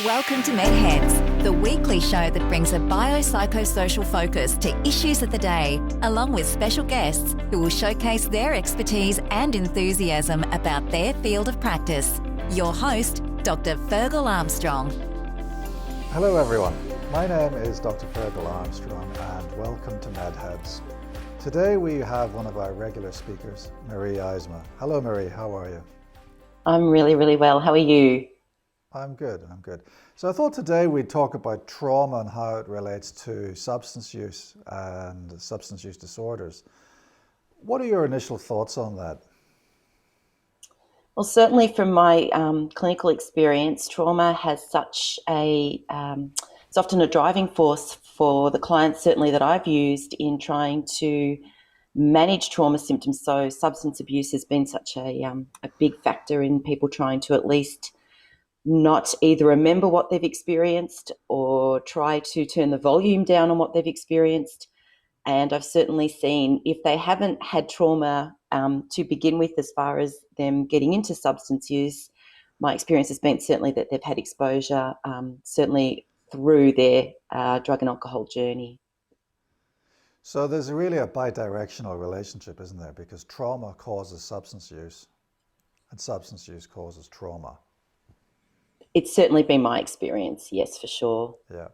Welcome to MedHeads, the weekly show that brings a biopsychosocial focus to issues of the day, along with special guests who will showcase their expertise and enthusiasm about their field of practice. Your host, Dr. Ferghal Armstrong. Hello everyone, my name is Dr. Ferghal Armstrong and welcome to MedHeads. Today we have one of our regular speakers, Maree Eisma. Hello Maree, how are you? I'm really well. How are you? I'm good. So I thought today we'd talk about trauma and how it relates to substance use and substance use disorders. What are your initial thoughts on that? Well, certainly from my clinical experience, trauma has such it's often a driving force for the clients, certainly that I've used in trying to manage trauma symptoms. So substance abuse has been such a big factor in people trying to at least not either remember what they've experienced or try to turn the volume down on what they've experienced. And I've certainly seen if they haven't had trauma to begin with, as far as them getting into substance use, my experience has been certainly that they've had exposure, certainly through their drug and alcohol journey. So there's really a bi-directional relationship, isn't there? Because trauma causes substance use and substance use causes trauma. It's certainly been my experience, yes, for sure. Yeah.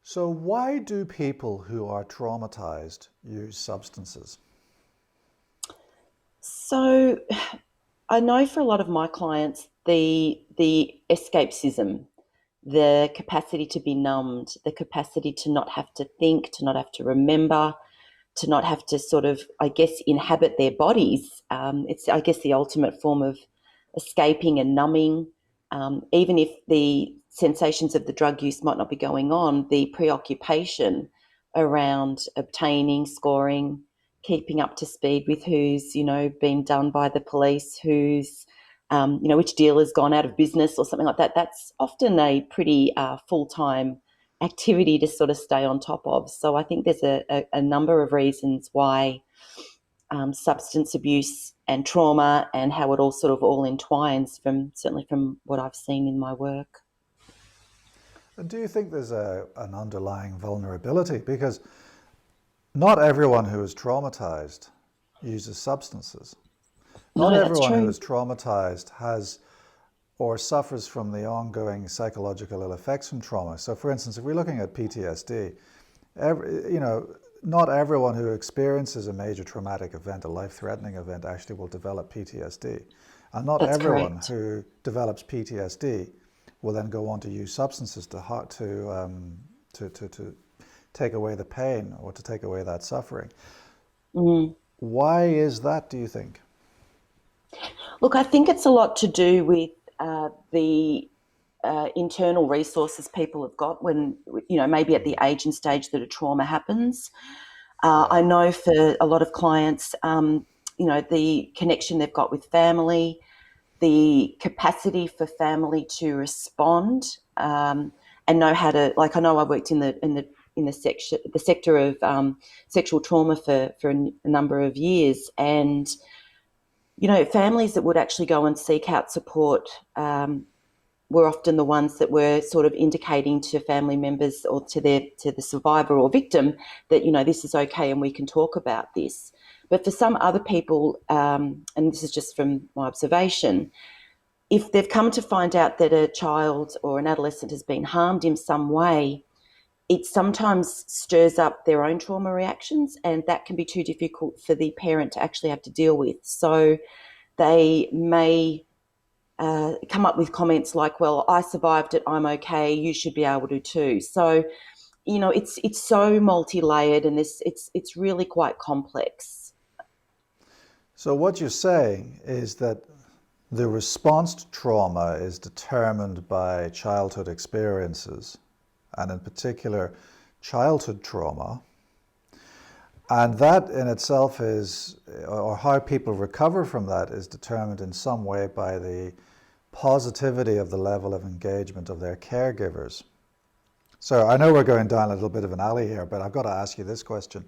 So why do people who are traumatized use substances? So I know for a lot of my clients, the escapism, the capacity to be numbed, the capacity to not have to think, to not have to remember, to not have to sort of, I guess, inhabit their bodies. It's, I guess, the ultimate form of escaping and numbing. Even if the sensations of the drug use might not be going on, the preoccupation around obtaining, scoring, keeping up to speed with who's, been done by the police, who's, which dealer's gone out of business or something like that. That's often a pretty full-time activity to sort of stay on top of. So I think there's a number of reasons why substance abuse and trauma and how it all sort of all entwines certainly from what I've seen in my work. And do you think there's an underlying vulnerability? Because not everyone who is traumatized uses substances. Not No, that's everyone true. who is traumatized has or suffers from the ongoing psychological ill effects from trauma. So for instance, if we're looking at PTSD, not everyone who experiences a major traumatic event, a life-threatening event, actually will develop PTSD. And not That's everyone correct. who develops PTSD will then go on to use substances to take away the pain or to take away that suffering. Mm. Why is that, do you think? Look, I think it's a lot to do with the internal resources people have got when, maybe at the age and stage that a trauma happens. I know for a lot of clients, the connection they've got with family, the capacity for family to respond and know how to, like, I know I worked in the sector of sexual trauma for a number of years, and families that would actually go and seek out support were often the ones that were sort of indicating to family members or to the survivor or victim that, this is okay and we can talk about this. But for some other people, and this is just from my observation, if they've come to find out that a child or an adolescent has been harmed in some way, it sometimes stirs up their own trauma reactions, and that can be too difficult for the parent to actually have to deal with. So they may come up with comments like, well, I survived it, I'm okay, you should be able to too. So, it's so multi-layered, and it's really quite complex. So what you're saying is that the response to trauma is determined by childhood experiences, and in particular, childhood trauma. And that in itself is, or how people recover from that, is determined in some way by the positivity of the level of engagement of their caregivers. So I know we're going down a little bit of an alley here, but I've got to ask you this question.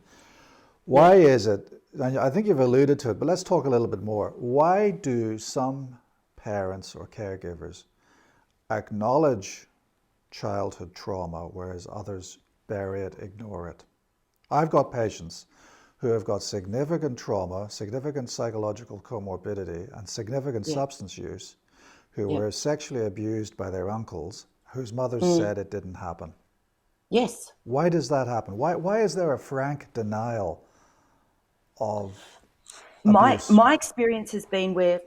Why is it, and I think you've alluded to it, but let's talk a little bit more. Why do some parents or caregivers acknowledge childhood trauma, whereas others bury it, ignore it. I've got patients who have got significant trauma, significant psychological comorbidity, and significant Yeah. substance use, who Yeah. were sexually abused by their uncles, whose mothers Mm. said it didn't happen. Yes. Why does that happen? Why is there a frank denial of abuse? My experience has been where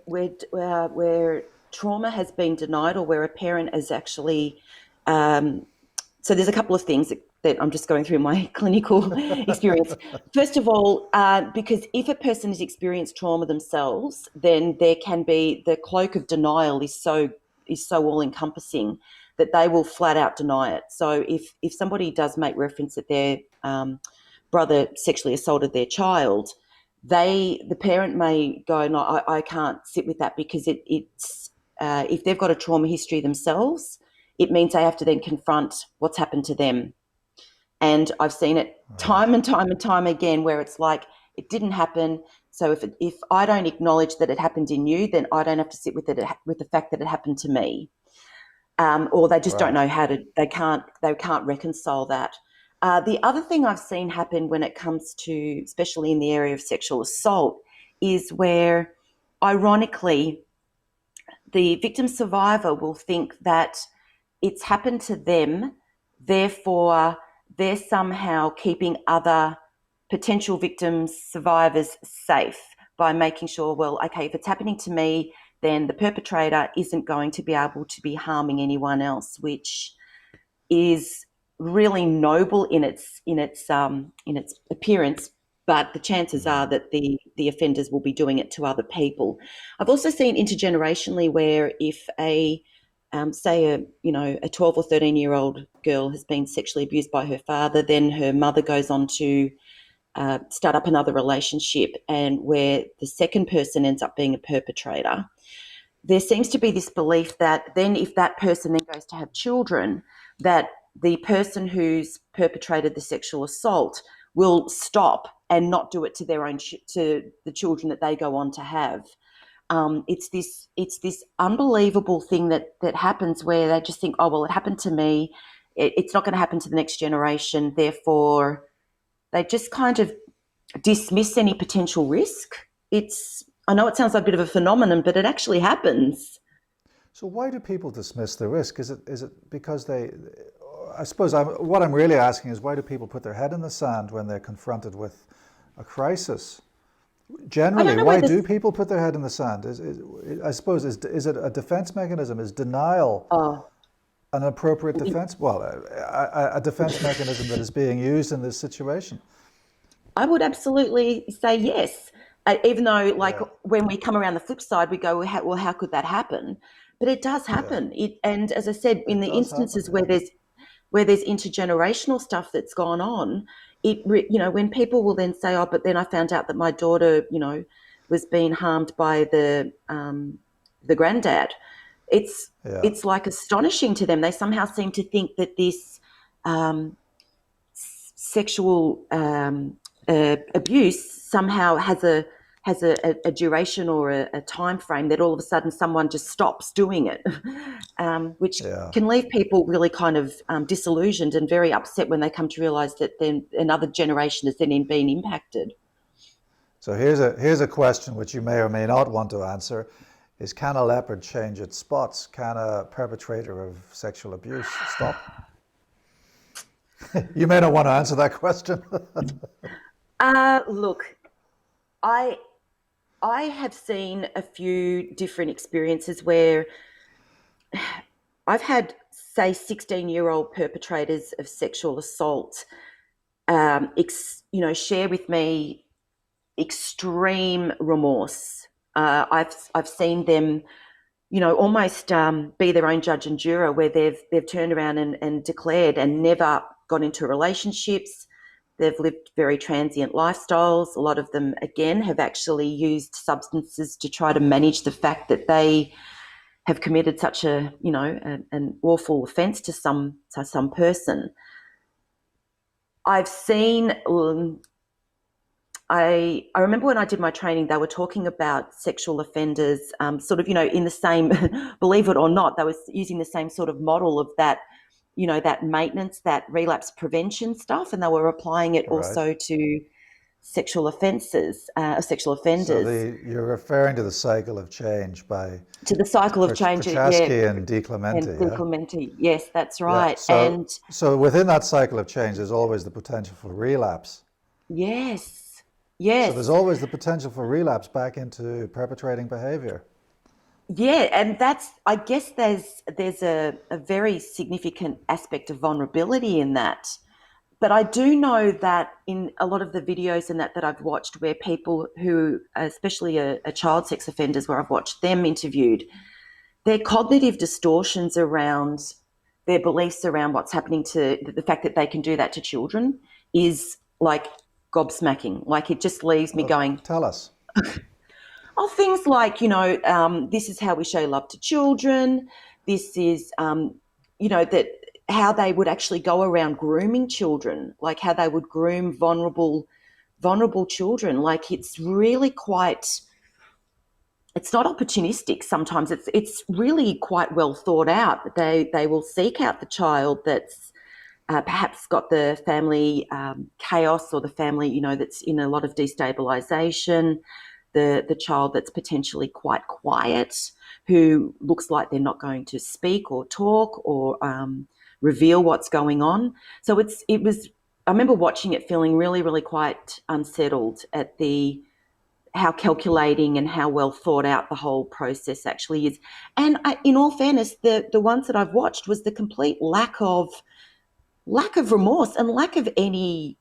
trauma has been denied, or where a parent has actually. So there's a couple of things that I'm just going through my clinical experience. First of all, because if a person has experienced trauma themselves, then there can be the cloak of denial is so all encompassing that they will flat out deny it. So if somebody does make reference that their brother sexually assaulted their child, the parent may go, no, I can't sit with that, because it's if they've got a trauma history themselves, it means they have to then confront what's happened to them. And I've seen it Right. time and time and time again, where it's like, it didn't happen. So if I don't acknowledge that it happened in you, then I don't have to sit with it, with the fact that it happened to me. Or they just don't Right. know how to. They can't reconcile that. The other thing I've seen happen when it comes to, especially in the area of sexual assault, is where, ironically, the victim survivor will think that it's happened to them, therefore they're somehow keeping other potential victims, survivors, safe by making sure, well, okay, if it's happening to me, then the perpetrator isn't going to be able to be harming anyone else, which is really noble in its appearance, but the chances are that the offenders will be doing it to other people. I've also seen intergenerationally where if say a 12 or 13-year-old girl has been sexually abused by her father, then her mother goes on to start up another relationship, and where the second person ends up being a perpetrator. There seems to be this belief that then if that person then goes to have children, that the person who's perpetrated the sexual assault will stop and not do it to their own to the children that they go on to have. It's this unbelievable thing that happens, where they just think, oh well, it happened to me, it's not going to happen to the next generation. Therefore, they just kind of dismiss any potential risk. I know it sounds like a bit of a phenomenon, but it actually happens. So why do people dismiss the risk? Is it because they? I suppose what I'm really asking is, why do people put their head in the sand when they're confronted with a crisis? I don't Generally, know why whether. do people put their head in the sand? I suppose, is it a defense mechanism? Is denial Oh, an appropriate defense? Well, a defense mechanism that is being used in this situation. I would absolutely say yes. Even though, like, Yeah, when we come around the flip side, we go, well, how could that happen? But it does yeah, happen. And as I said, in it the does happen. instances Yeah. where there's intergenerational stuff that's gone on, when people will then say, oh, but then I found out that my daughter, was being harmed by the granddad. It's Yeah. it's like astonishing to them. They somehow seem to think that this um, sexual abuse somehow has a duration or a time frame, that all of a sudden someone just stops doing it, which Yeah. can leave people really kind of disillusioned and very upset when they come to realise that then another generation has then been impacted. So here's a question which you may or may not want to answer: is, can a leopard change its spots? Can a perpetrator of sexual abuse stop? You may not want to answer that question. Look, I I have seen a few different experiences where I've had, say, 16-year-old perpetrators of sexual assault, share with me extreme remorse. I've seen them, almost be their own judge and juror, where they've turned around and declared and never got into relationships. They've lived very transient lifestyles. A lot of them, again, have actually used substances to try to manage the fact that they have committed such an awful offence to some person. I've seen I remember when I did my training, they were talking about sexual offenders, sort of, in the same, believe it or not, they were using the same sort of model of that, that maintenance, that relapse prevention stuff, and they were applying it Right. also to sexual So offenders, you're referring to the cycle of change by to the cycle of change. Yeah, Prochaska and De and Clementi, yeah? Clementi. Yes, that's Yeah. right. So And so within that cycle of change, there's always the potential for relapse. yes, So there's yes. always the potential for relapse back into perpetrating behavior. Yeah, and I guess there's a very significant aspect of vulnerability in that. But I do know that in a lot of the videos and that I've watched, where people who, especially a child sex offenders, where I've watched them interviewed, their cognitive distortions around their beliefs around what's happening to the fact that they can do that to children is like gobsmacking. Like it just leaves me Oh, going, tell us. oh, things like, this is how we show love to children. This is, that how they would actually go around grooming children, like how they would groom vulnerable children. Like it's really quite, it's not opportunistic sometimes. It's really quite well thought out. They will seek out the child that's perhaps got the family chaos, or the family, that's in a lot of destabilization, the child that's potentially quite quiet, who looks like they're not going to speak or talk or reveal what's going on. So it was. I remember watching it, feeling really, really quite unsettled at the how calculating and how well thought out the whole process actually is. And in all fairness, the ones that I've watched was the complete lack of remorse and lack of any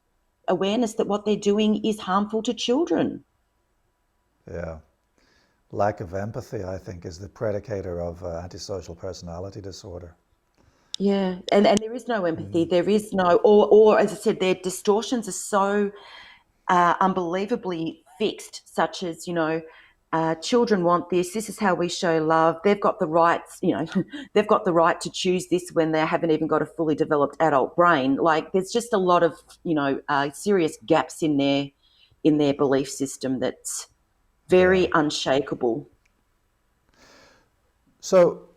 awareness that what they're doing is harmful to children. Yeah. Lack of empathy, I think, is the predicator of antisocial personality disorder. Yeah, and there is no empathy. There is no, or as I said, their distortions are so unbelievably fixed, such as children want this. This is how we show love. They've got the rights. They've got the right to choose this when they haven't even got a fully developed adult brain. Like there's just a lot of serious gaps in their belief system that's Yeah. very unshakable. So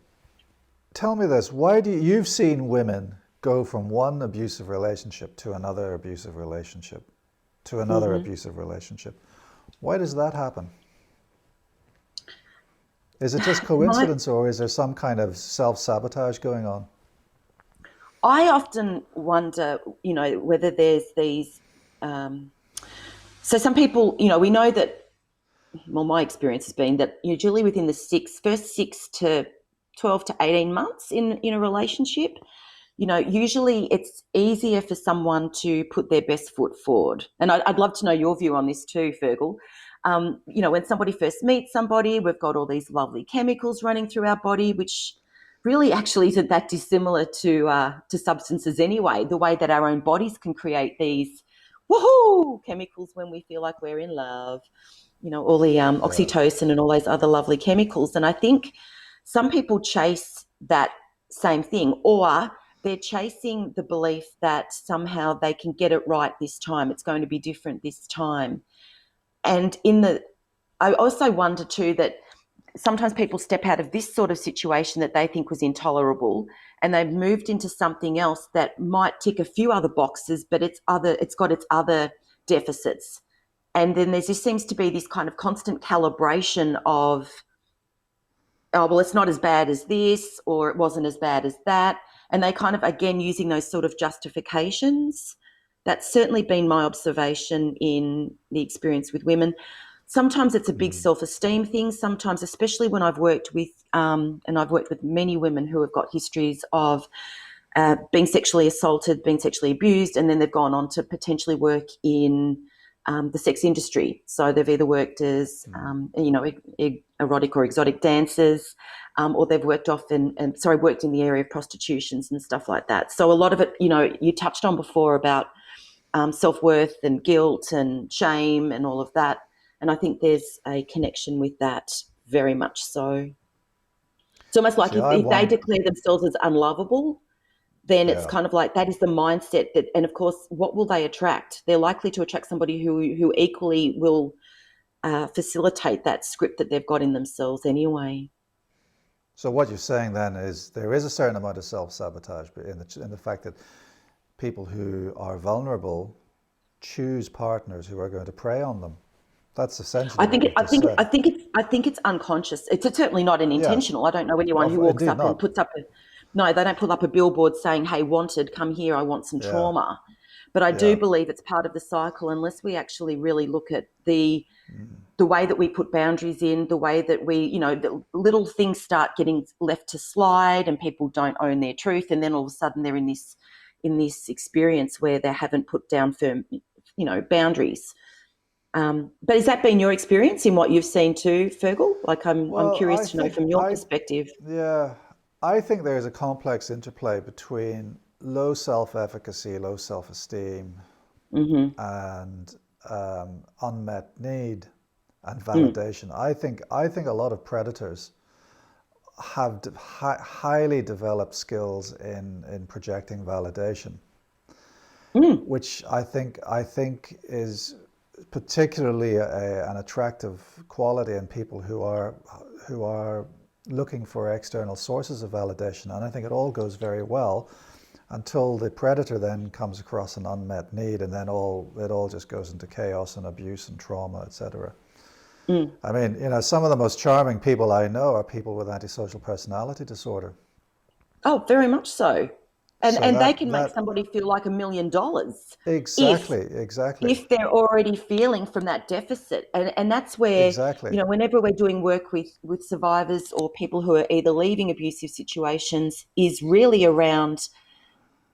tell me this, why do you've seen women go from one abusive relationship to another abusive relationship to another Mm-hmm. abusive relationship? Why does that happen? Is it just My, coincidence or is there some kind of self-sabotage going on? I often wonder, whether there's these. Um, so some people, we know that. Well, my experience has been that usually within the first 6 to 12 to 18 months in a relationship, usually it's easier for someone to put their best foot forward. And I'd love to know your view on this too, Fergal. When somebody first meets somebody, we've got all these lovely chemicals running through our body, which really actually isn't that dissimilar to substances anyway. The way that our own bodies can create these woohoo chemicals when we feel like we're in love. All the Yeah. oxytocin and all those other lovely chemicals. And I think some people chase that same thing, or they're chasing the belief that somehow they can get it right this time. It's going to be different this time. And I also wonder too that sometimes people step out of this sort of situation that they think was intolerable, and they've moved into something else that might tick a few other boxes, but it's got its other deficits. And then just seems to be this kind of constant calibration of, oh, well, it's not as bad as this, or it wasn't as bad as that. And they kind of, again, using those sort of justifications. That's certainly been my observation in the experience with women. Sometimes it's a big Mm. self-esteem thing. Sometimes, especially when I've worked with, and I've worked with many women who have got histories of being sexually assaulted, being sexually abused, and then they've gone on to potentially work in the sex industry. So they've either worked as, erotic or exotic dancers, or they've worked worked in the area of prostitutions and stuff like that. So a lot of it, you touched on before about self-worth and guilt and shame and all of that. And I think there's a connection with that, very much so. It's almost like See, if I they want, declare themselves as unlovable, then it's Yeah. kind of like that is the mindset that, and of course, what will they attract? They're likely to attract somebody who equally will facilitate that script that they've got in themselves anyway. So what you're saying then is there is a certain amount of self-sabotage in the fact that people who are vulnerable choose partners who are going to prey on them. That's essentially I what think it, you've I just think said. I think it's unconscious. It's certainly not an Yes, intentional. I don't know anyone who walks indeed up and not. puts up a no. They don't put up a billboard saying, "Hey, wanted, come here. I want some Yeah, trauma." But I do yeah, believe it's part of the cycle unless we actually really look at the way that we put boundaries in, the way that we, the little things start getting left to slide, and people don't own their truth, and then all of a sudden they're in this experience where they haven't put down firm, boundaries. But has that been your experience in what you've seen too, Fergal? Like, I'm Well, curious to know from your perspective. yeah, I think there's a complex interplay between low self-efficacy, low self-esteem, Mm-hmm. and unmet need and Mm. validation. I think a lot of predators have highly developed skills in projecting validation, Mm. which I think is particularly an attractive quality in people who are looking for external sources of validation. And I think it all goes very well until the predator then comes across an unmet need, and then it all just goes into chaos and abuse and trauma, etc. Mm. I mean, some of the most charming people I know are people with antisocial personality disorder. Oh, very much so. And So they that can make that somebody feel like $1 million if exactly, exactly, if they're already feeling from that deficit. And that's where, exactly. whenever we're doing work with survivors or people who are either leaving abusive situations, is really around,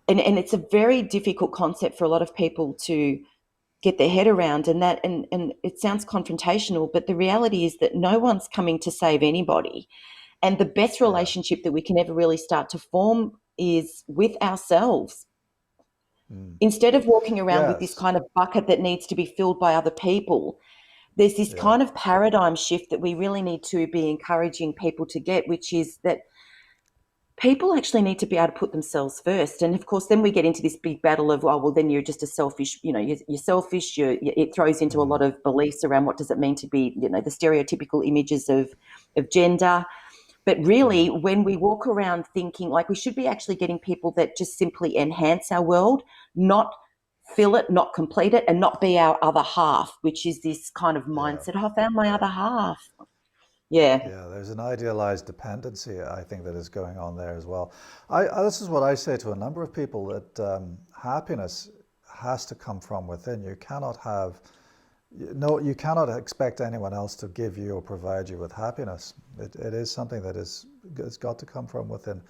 and it's a very difficult concept for a lot of people to get their head around, and it sounds confrontational, but the reality is that no one's coming to save anybody. And the best Yeah. relationship that we can ever really start to form is with ourselves. Mm. Instead of walking around with this Yes. kind of bucket that needs to be filled by other people, there's this Yeah. kind of paradigm shift that we really need to be encouraging people to get, which is that people actually need to be able to put themselves first. And of course, then we get into this big battle of, oh, well, then you're just a selfish, you're selfish. It throws into a lot Mm. of beliefs around what does it mean to be, the stereotypical images of gender. But really, Mm. when we walk around thinking like we should be actually getting people that just simply enhance our world, not fill it, not complete it, and not be our other half, which is this kind of Yeah. mindset. Oh, I found my Yeah. other half. Yeah. Yeah. There's an idealized dependency, I think, that is going on there as well. This is what I say to a number of people that happiness has to come from within. You cannot have no, you cannot expect anyone else to give you or provide you with happiness. It is something that it's got to come from within.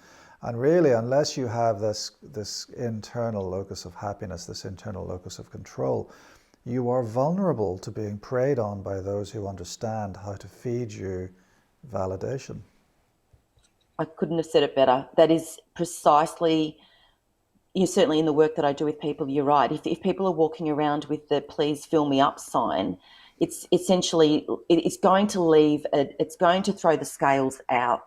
And really, unless you have this internal locus of happiness, this internal locus of control, you are vulnerable to being preyed on by those who understand how to feed you validation. I couldn't have said it better. That is precisely, certainly in the work that I do with people, you're right. If people are walking around with the please fill me up sign, it's essentially, it's going to it's going to throw the scales out.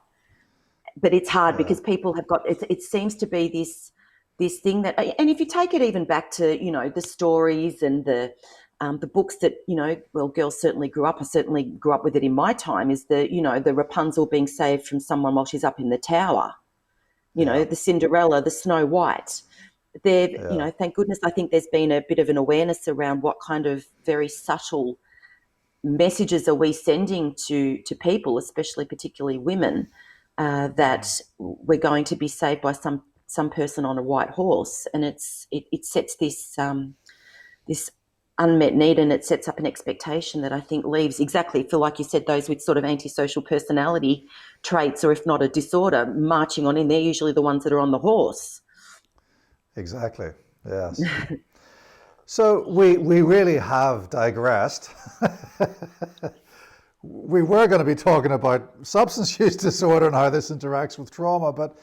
But it's hard Yeah, because people have got, it seems to be this thing that, and if you take it even back to, the stories and the books that, well, girls certainly grew up, I certainly grew up with it in my time, is the Rapunzel being saved from someone while she's up in the tower, yeah, the Cinderella, the Snow White. There, yeah, thank goodness, I think there's been a bit of an awareness around what kind of very subtle messages are we sending to people, especially particularly women, that we're going to be saved by some person on a white horse, and it sets this unmet need, and it sets up an expectation that I think leaves exactly, feel like you said, those with sort of antisocial personality traits, or if not a disorder, marching on in. They're usually the ones that are on the horse. exactly. Yes. So we really have digressed. We were going to be talking about substance use disorder and how this interacts with trauma, but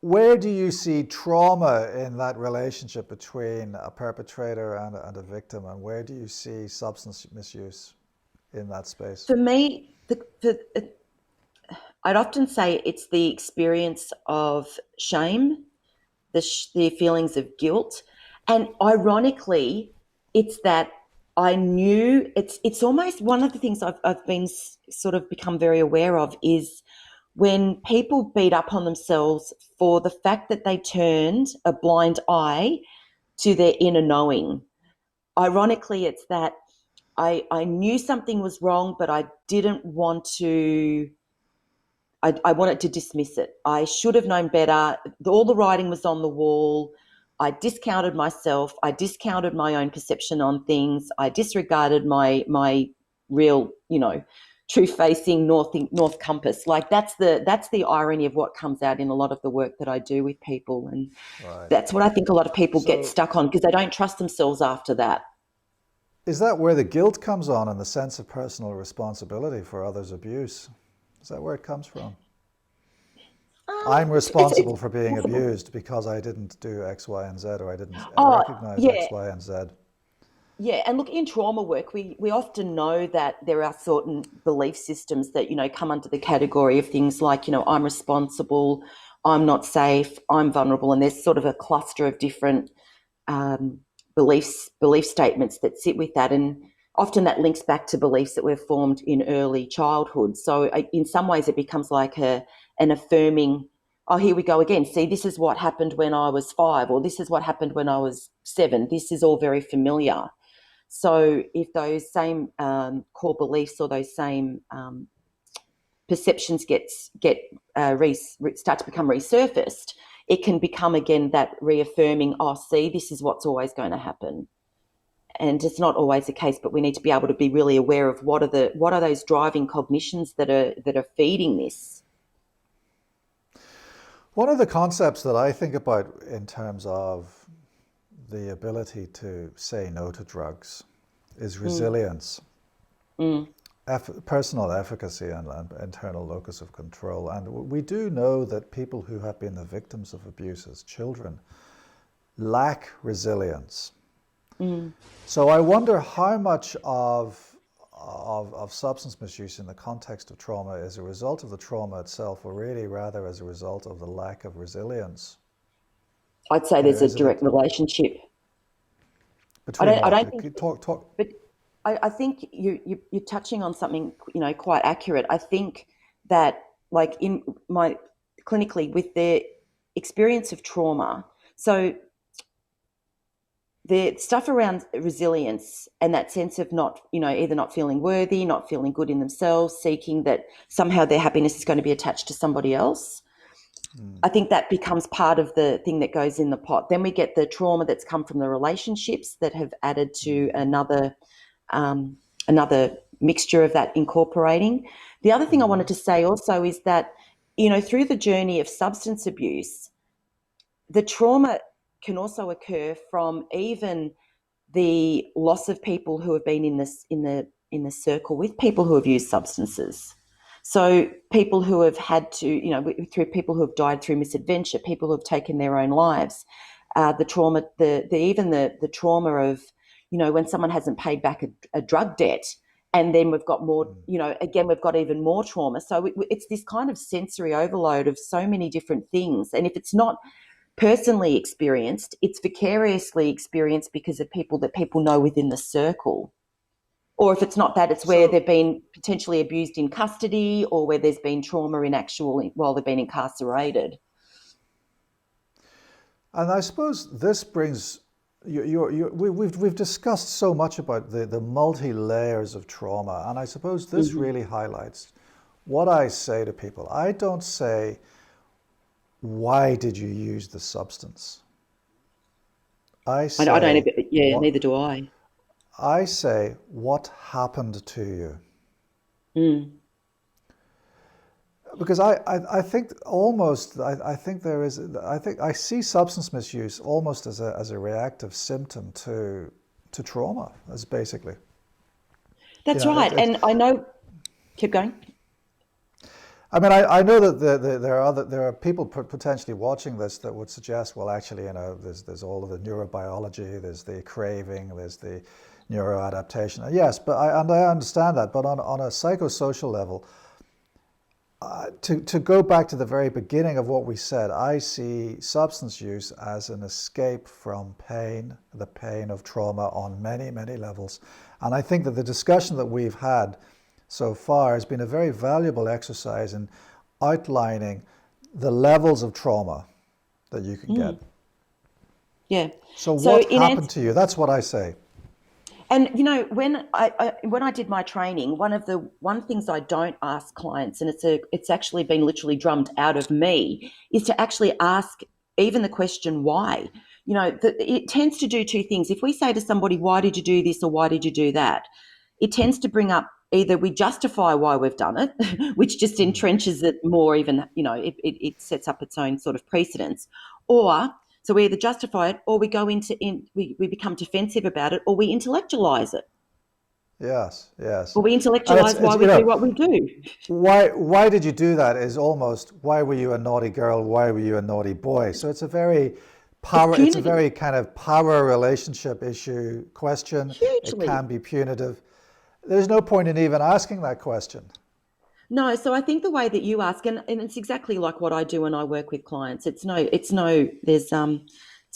where do you see trauma in that relationship between a perpetrator and a victim, and where do you see substance misuse in that space? For me, I'd often say it's the experience of shame the feelings of guilt. And ironically, it's that I knew it's almost one of the things I've been sort of become very aware of is when people beat up on themselves for the fact that they turned a blind eye to their inner knowing. Ironically, it's that I knew something was wrong, but I didn't want to. I wanted to dismiss it. I should have known better. All the writing was on the wall. I discounted myself. I discounted my own perception on things. I disregarded my real, true-facing north compass. Like that's the irony of what comes out in a lot of the work that I do with people, and Right. that's what I think a lot of people get So stuck on because they don't trust themselves after that. is that where the guilt comes on and the sense of personal responsibility for others' abuse? Is that where it comes from? I'm responsible It's for being possible. abused because I didn't do X, Y, and Z, or I didn't Oh, recognize yeah. X, Y, and Z. Yeah, and look, in trauma work, we often know that there are certain belief systems that, come under the category of things like, I'm responsible, I'm not safe, I'm vulnerable, and there's sort of a cluster of different um, belief statements that sit with that, and often that links back to beliefs that were formed in early childhood. So in some ways, it becomes like an affirming. Oh, here we go again. See, this is what happened when I was 5, or this is what happened when I was 7. This is all very familiar. So if those same core beliefs or those same perceptions start to become resurfaced, it can become again that reaffirming. Oh, see, this is what's always going to happen, and it's not always the case. But we need to be able to be really aware of what are those driving cognitions that are feeding this. One of the concepts that I think about in terms of the ability to say no to drugs is resilience, personal efficacy, and internal locus of control. And we do know that people who have been the victims of abuse as children lack resilience. So I wonder how much of substance misuse in the context of trauma is a result of the trauma itself, or really rather as a result of the lack of resilience. I'd say there's a direct relationship. Between I what? don't think, Talk. but I think you're touching on something quite accurate. I think that like in my clinically with their experience of trauma, so the stuff around resilience and that sense of not either not feeling worthy, not feeling good in themselves, seeking that somehow their happiness is going to be attached to somebody else. I think that becomes part of the thing that goes in the pot. Then we get the trauma that's come from the relationships that have added to another mixture of that incorporating. The other thing I wanted to say also is that, through the journey of substance abuse, the trauma can also occur from even the loss of people who have been in the circle with people who have used substances. So people who have had to, through people who have died through misadventure, people who have taken their own lives, the trauma, even the trauma of, when someone hasn't paid back a drug debt, and then we've got more, again, we've got even more trauma. So it's this kind of sensory overload of so many different things. And if it's not personally experienced, it's vicariously experienced because of people that people know within the circle. Or if it's not that, it's where So, they've been potentially abused in custody, or where there's been trauma while they've been incarcerated. and I suppose this brings we've discussed so much about the multi layers of trauma, and I suppose this really highlights what I say to people. I don't say, why did you use the substance? I I don't, say, yeah, what neither do I. I say, what happened to you? Because I think almost I think there is I see substance misuse almost as a reactive symptom to trauma, as basically. That's right. And I know, keep going. I mean, I know that there are people potentially watching this that would suggest, well, actually, there's all of the neurobiology, there's the craving, there's the neuroadaptation. Yes, but I understand that. But on a psychosocial level, To go back to the very beginning of what we said, I see substance use as an escape from pain, the pain of trauma on many, many levels. And I think that the discussion that we've had so far has been a very valuable exercise in outlining the levels of trauma that you can get. Yeah. So So what happened to you? That's what I say. And when I did my training, one things I don't ask clients, and it's actually been literally drummed out of me, is to actually ask even the question why. It tends to do two things. If we say to somebody, "Why did you do this?" or "Why did you do that?" it tends to bring up either we justify why we've done it, which just entrenches it more. Even it sets up its own sort of precedence, or so we either justify it, or we go we become defensive about it, or we intellectualize it, Yes, yes. or we And intellectualize it's why we do what we do. why did you do that is almost why were you a naughty girl? Why were you a naughty boy? So it's a very It's power. It's a punitive, very kind of power relationship issue question. It hugely. can be punitive. There's no point in even asking that question. No, so I think the way that you ask, and it's exactly like what I do when I work with clients. It's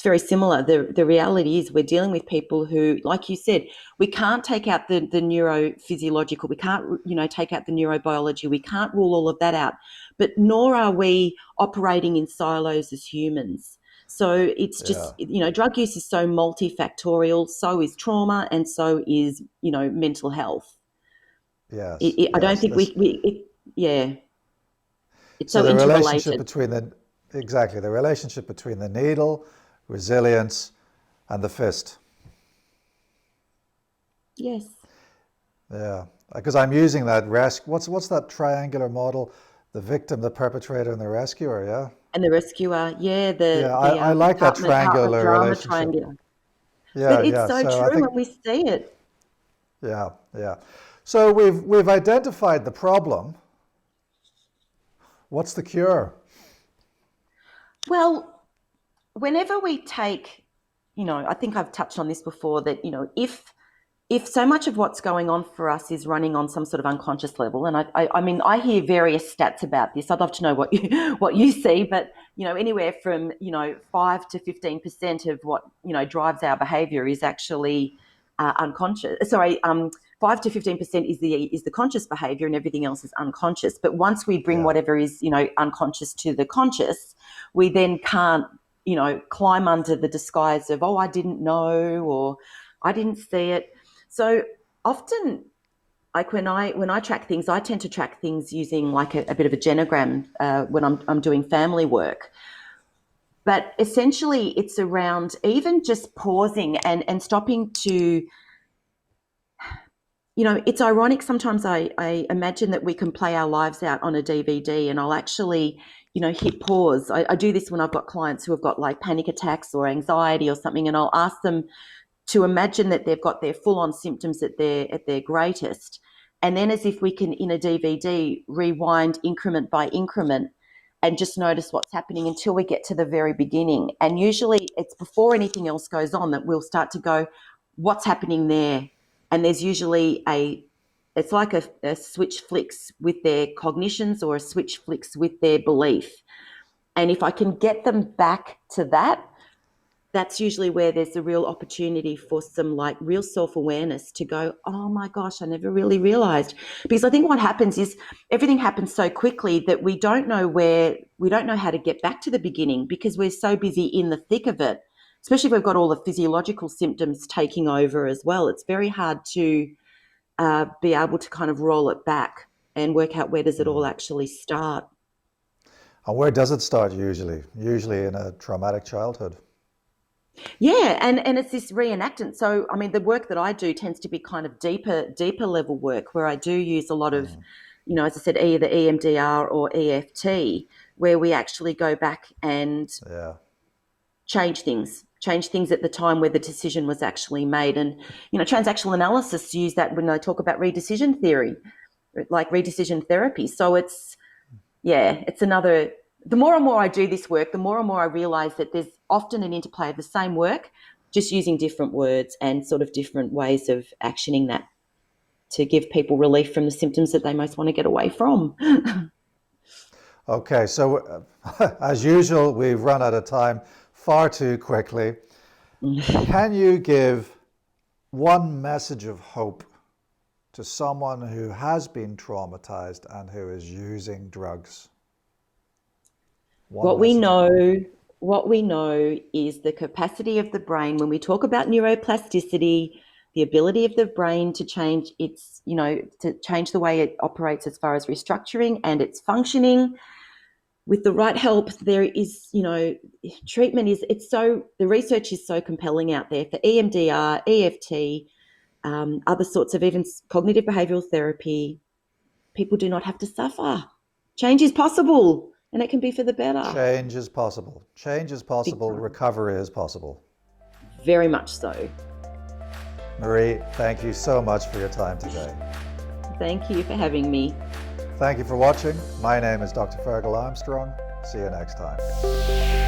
very similar. The reality is we're dealing with people who, like you said, we can't take out the neurophysiological, we can't, take out the neurobiology, we can't rule all of that out, but nor are we operating in silos as humans. So it's Yeah. just, drug use is so multifactorial, so is trauma, and so is, mental health. Yes. I don't Yes. think yeah, it's So so the relationship interrelated. between the relationship between the needle, resilience, and the fist. Yes. Yeah, because I'm using that What's that triangular model? The victim, the perpetrator, and the rescuer. Yeah, And the rescuer, yeah, yeah. I like that Hartman triangular drama relationship. triangular. But Yeah, it's yeah. so So I true think, when we see it. yeah, yeah. So we've identified the problem. What's the cure? Well, whenever we take, I think I've touched on this before that, if so much of what's going on for us is running on some sort of unconscious level, and I mean, I hear various stats about this. I'd love to know what you what you see, but anywhere from 5 to 15% of what drives our behaviour is actually unconscious. Sorry, 5 to 15% is the conscious behaviour, and everything else is unconscious. But once we bring Yeah, whatever is unconscious to the conscious, we then can't climb under the disguise of, oh, I didn't know, or I didn't see it. So often, like when I track things, I tend to track things using like a bit of a genogram when I'm doing family work. But essentially, it's around even just pausing and stopping to, it's ironic. Sometimes I imagine that we can play our lives out on a DVD, and I'll actually, hit pause. I do this when I've got clients who have got like panic attacks or anxiety or something, and I'll ask them to imagine that they've got their full-on symptoms at their greatest, and then as if we can in a DVD rewind increment by increment and just notice what's happening until we get to the very beginning. And usually it's before anything else goes on that we'll start to go, what's happening there? And there's usually it's like a switch flicks with their cognitions, or a switch flicks with their belief. And if I can get them back to that, that's usually where there's a real opportunity for some like real self-awareness to go, oh my gosh, I never really realized. Because I think what happens is everything happens so quickly that we don't know how to get back to the beginning, because we're so busy in the thick of it, especially if we've got all the physiological symptoms taking over as well. It's very hard to be able to kind of roll it back and work out where does it all actually start. and where does it start usually? Usually in a traumatic childhood. Yeah, and it's this reenactment. So, I mean, the work that I do tends to be kind of deeper level work, where I do use a lot of, as I said, either EMDR or EFT, where we actually go back and Yeah, change things at the time where the decision was actually made. And, transactional analysis use that when they talk about redecision theory, like redecision therapy. So it's another, the more and more I do this work, the more and more I realize that there's often an interplay of the same work, just using different words and sort of different ways of actioning that to give people relief from the symptoms that they most want to get away from. Okay, so as usual, we've run out of time far too quickly. Can you give one message of hope to someone who has been traumatized and who is using drugs? One What we message of hope. know, what we know is the capacity of the brain. When we talk about neuroplasticity, the ability of the brain to change its, to change the way it operates as far as restructuring and its functioning. With the right help, there is, treatment is, the research is so compelling out there for EMDR, EFT, other sorts of even cognitive behavioral therapy. People do not have to suffer. Change is possible, and it can be for the better. Change is possible. Change is possible. Recovery is possible. Very much so. Maree, thank you so much for your time today. Thank you for having me. Thank you for watching. My name is Dr. Ferghal Armstrong. See you next time.